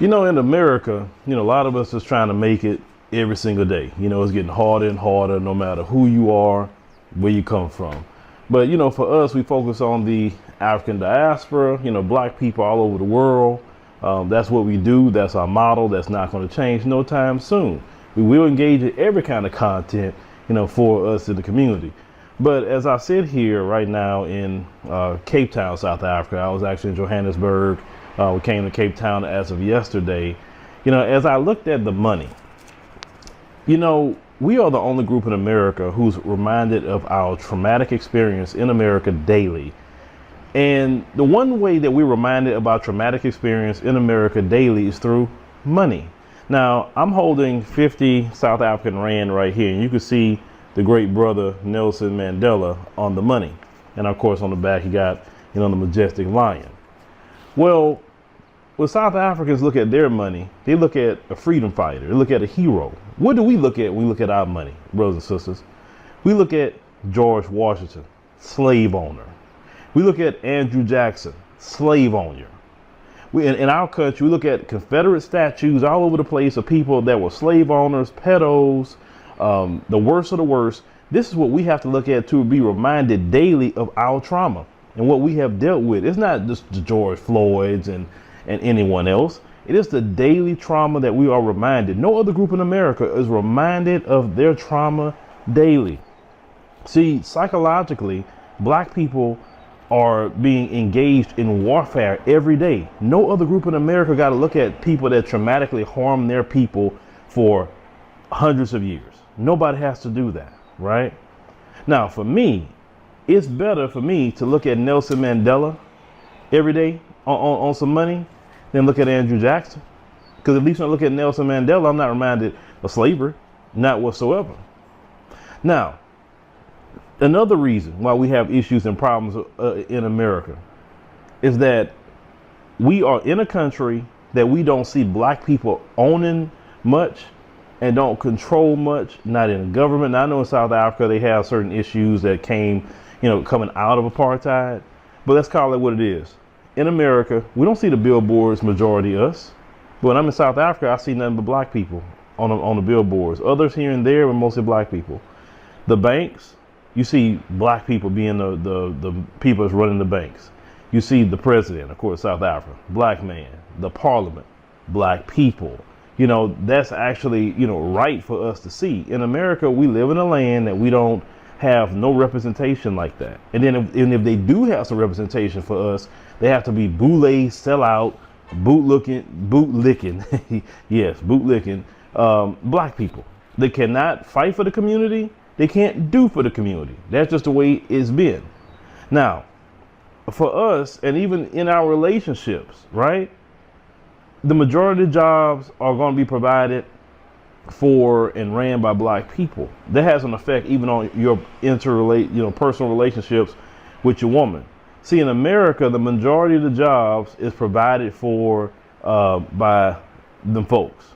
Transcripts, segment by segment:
In America, a lot of us is trying to make it every single day. It's getting harder and harder no matter who you are, where you come from. But, for us, we focus on the African diaspora, black people all over the world. That's what we do. That's our model. That's not going to change no time soon. We will engage in every kind of content, for us in the community. But as I sit here right now in Cape Town, South Africa, I was actually in Johannesburg. We came to Cape Town as of yesterday. As I looked at the money, we are the only group in America who's reminded of our traumatic experience in America daily. And the one way that we're reminded of our traumatic experience in America daily is through money. Now, I'm holding 50 South African Rand right here, and you can see the great brother Nelson Mandela on the money. And of course, on the back, you got, the majestic lion. Well, when South Africans look at their money, they look at a freedom fighter, they look at a hero. What do we look at when we look at our money, brothers and sisters? We look at George Washington, slave owner. We look at Andrew Jackson, slave owner. In our country, we look at Confederate statues all over the place of people that were slave owners, pedos, the worst of the worst. This is what we have to look at to be reminded daily of our trauma and what we have dealt with. It's not just the George Floyds and anyone else. It is the daily trauma that we are reminded. No other group in America is reminded of their trauma daily. See, psychologically, black people are being engaged in warfare every day. No other group in America got to look at people that traumatically harm their people for hundreds of years. Nobody has to do that, right? Now, for me, it's better for me to look at Nelson Mandela every day on some money than look at Andrew Jackson. Because at least when I look at Nelson Mandela, I'm not reminded of slavery, not whatsoever. Now, another reason why we have issues and problems in America is that we are in a country that we don't see black people owning much and don't control much, not in the government. Now, I know in South Africa they have certain issues that came, coming out of apartheid, but let's call it what it is. In America, we don't see the billboards majority us, but when I'm in South Africa, I see nothing but black people on the billboards. Others here and there, but mostly black people. The banks, you see black people being the people that's running the banks. You see the president, of course, South Africa, black man. The parliament, black people. That's actually, right for us to see. In America, we live in a land that we don't have no representation like that. And then if they do have some representation for us, they have to be bootleg, sellout, bootlicking, yes, bootlicking, black people. They cannot fight for the community. They can't do for the community. That's just the way it's been. Now, for us, and even in our relationships, right? The majority of the jobs are going to be provided for and ran by black people. That has an effect even on your personal relationships with your woman. See, in America, the majority of the jobs is provided for by them folks.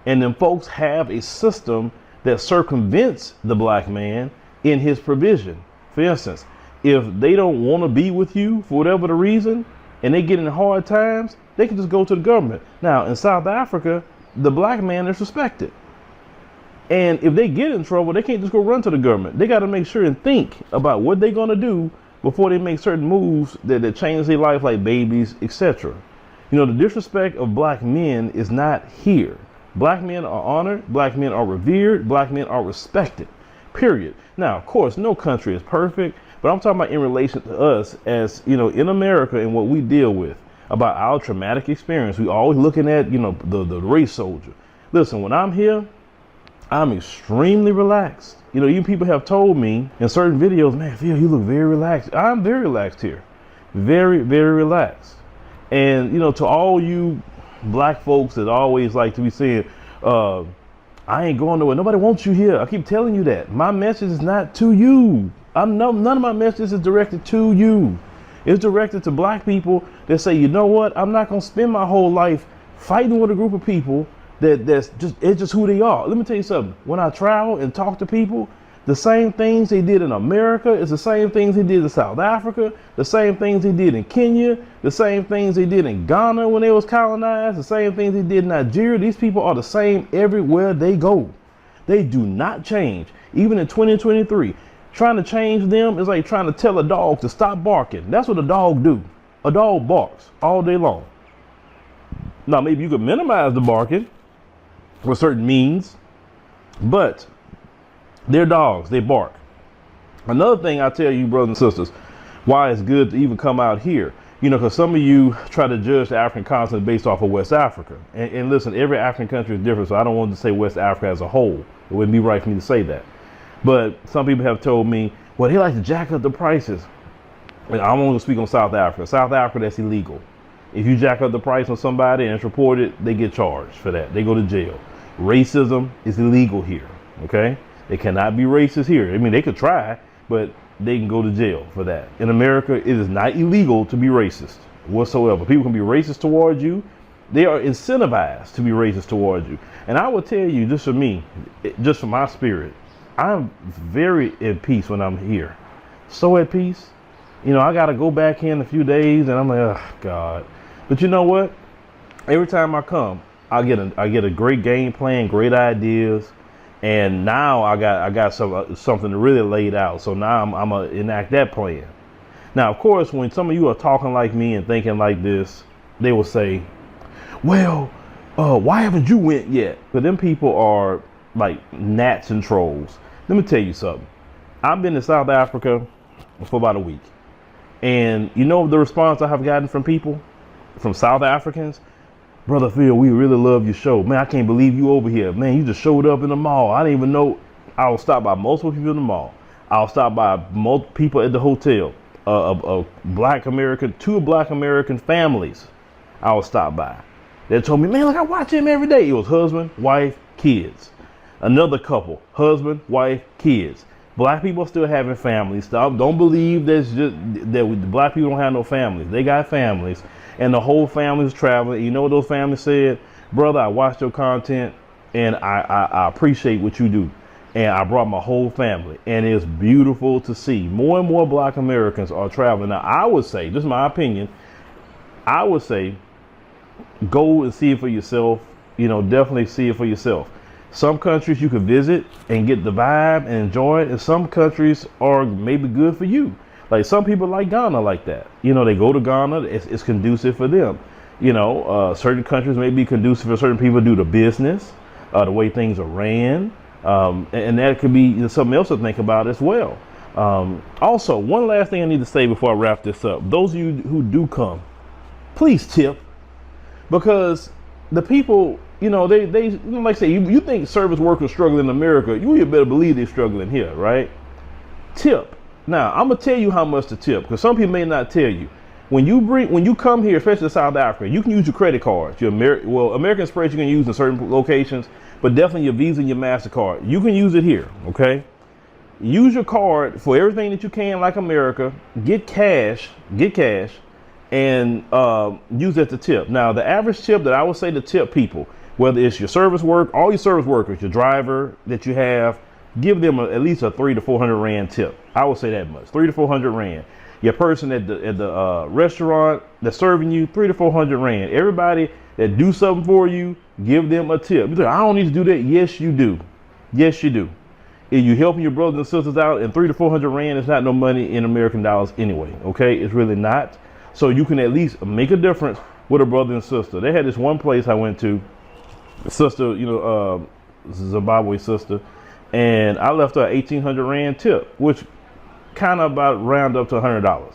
And them folks have a system that circumvents the black man in his provision. For instance, if they don't want to be with you for whatever the reason, and they get in hard times, they can just go to the government. Now, in South Africa, the black man is respected. And if they get in trouble, they can't just go run to the government. They got to make sure and think about what they're going to do before they make certain moves that change their life, like babies, etc. The disrespect of black men is not here. Black men are honored, black men are revered, black men are respected, period. Now, of course, no country is perfect, but I'm talking about in relation to us as, in America and what we deal with, about our traumatic experience. We always looking at, the race soldier. Listen, when I'm here, I'm extremely relaxed. You people have told me in certain videos, man, Phil, you look very relaxed. I'm very relaxed here. Very, very relaxed. And, to all you black folks that always like to be saying, I ain't going nowhere. Nobody wants you here. I keep telling you that. My message is not to you. None of my messages is directed to you. It's directed to black people that say, you know what? I'm not going to spend my whole life fighting with a group of people it's just who they are. Let me tell you something. When I travel and talk to people, The same things they did in America is the same things they did in South Africa, the same things they did in Kenya, the same things they did in Ghana when they was colonized, the same things they did in Nigeria. These people are the same everywhere they go. They do not change. Even in 2023, trying to change them is like trying to tell a dog to stop barking. That's what a dog do. A dog barks all day long. Now, maybe you could minimize the barking with certain means, but they're dogs, they bark. Another thing I tell you, brothers and sisters, why it's good to even come out here, because some of you try to judge the African continent based off of West Africa. And listen, every African country is different, so I don't want to say West Africa as a whole. It wouldn't be right for me to say that. But some people have told me, well, they like to jack up the prices. And I'm only going to speak on South Africa. South Africa, that's illegal. If you jack up the price on somebody and it's reported, they get charged for that. They go to jail. Racism is illegal here, okay? They cannot be racist here. I mean, they could try, but they can go to jail for that. In America, it is not illegal to be racist whatsoever. People can be racist towards you. They are incentivized to be racist towards you. And I will tell you, just for me, just for my spirit, I'm very at peace when I'm here. So at peace. I got to go back in a few days and I'm like, oh, God. But you know what? Every time I come, I get a great game plan, great ideas. And now I got something really laid out. So now I'm going to enact that plan. Now, of course, when some of you are talking like me and thinking like this, they will say, well, why haven't you went yet? But them people are like gnats and trolls. Let me tell you something. I've been to South Africa for about a week. And the response I have gotten from people, from South Africans? Brother Phil, we really love your show. Man, I can't believe you over here. Man, you just showed up in the mall. I didn't even know. I was stopped by multiple people in the mall. I was stopped by multiple people at the hotel. Two Black American families I was stopped by. They told me, man, look, I watch him every day. It was husband, wife, kids. Another couple, husband, wife, kids. Black people are still having families. Don't believe that Black people don't have no families. They got families. And the whole family is traveling. You know what those families said? Brother, I watched your content and I appreciate what you do. And I brought my whole family. And it's beautiful to see. More and more Black Americans are traveling. Now, I would say, this is my opinion, I would say go and see it for yourself. Definitely see it for yourself. Some countries you can visit and get the vibe and enjoy it. And some countries are maybe good for you. Like some people like Ghana like that. They go to Ghana. It's conducive for them. Certain countries may be conducive for certain people due to business, the way things are ran. And that could be something else to think about as well. Also, one last thing I need to say before I wrap this up. Those of you who do come, please tip. Because the people, they like I say, you think service workers struggle in America, you better believe they're struggling here, right? Tip. Now, I'm going to tell you how much to tip, because some people may not tell you. When you come here, especially to South Africa, you can use your credit cards. American Express you can use in certain locations, but definitely your Visa and your MasterCard. You can use it here, okay? Use your card for everything that you can like America. Get cash, and use it to tip. Now, the average tip that I would say to tip people, whether it's your service work, all your service workers, your driver that you have, give them at least a 300 to 400 Rand tip. I would say that much, 300 to 400 Rand. Your person at the restaurant that's serving you, 300 to 400 Rand. Everybody that do something for you, give them a tip. You say, I don't need to do that. Yes, you do. Yes, you do. If you're helping your brothers and sisters out, and 300 to 400 Rand is not no money in American dollars anyway. Okay, it's really not. So you can at least make a difference with a brother and sister. They had this one place I went to, sister, Zimbabwe sister, and I left her 1,800 Rand tip, which kind of about round up to $100.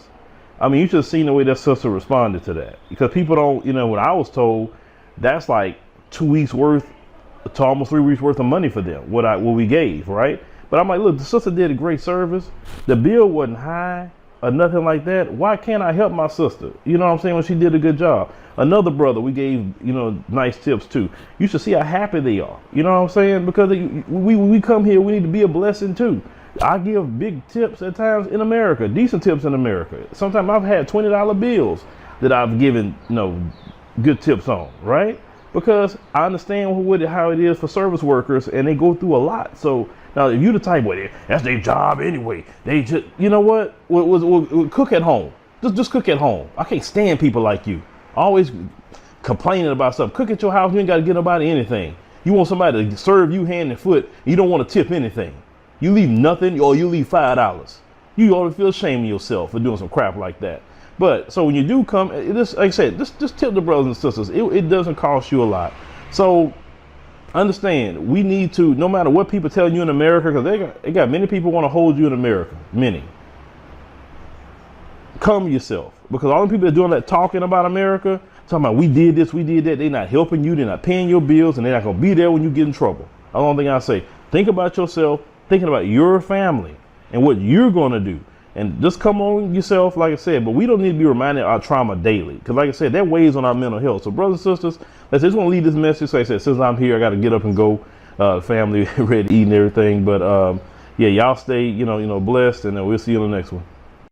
I mean, you should have seen the way that sister responded to that, because people don't, when I was told that's like 2 weeks worth to almost 3 weeks worth of money for them, what we gave, right? But I'm like, look, the sister did a great service. The bill wasn't high or nothing like that. Why can't I help my sister? You know what I'm saying? When she did a good job. Another brother, we gave, nice tips too. You should see how happy they are. You know what I'm saying? Because we come here, we need to be a blessing too. I give big tips at times in America, decent tips in America. Sometimes I've had $20 bills that I've given, good tips on, right? because I understand how it is for service workers, and they go through a lot. So now, if you the type, well, that's their job anyway. They just, you know what? We'll cook at home. Just cook at home. I can't stand people like you. Always complaining about something. Cook at your house. You ain't got to get nobody anything. You want somebody to serve you hand and foot. You don't want to tip anything. You leave nothing, or you leave $5. You ought to feel ashamed of yourself for doing some crap like that. But so when you do come, like I said, just tip the brothers and sisters. It doesn't cost you a lot. So understand, we need to, no matter what people tell you in America, because they got many people want to hold you in America. Many. Calm yourself, because all the people that are doing that talking about America, talking about we did this, we did that, they're not helping you, they're not paying your bills, and they're not going to be there when you get in trouble. That's the only thing I say. Think about yourself, thinking about your family and what you're going to do. And just come on yourself, like I said, but we don't need to be reminded of our trauma daily. Because like I said, that weighs on our mental health. So brothers and sisters, let's just want to leave this message. Like I said, since I'm here, I got to get up and go. Family ready to eat and everything. But yeah, y'all stay, blessed, and we'll see you in the next one.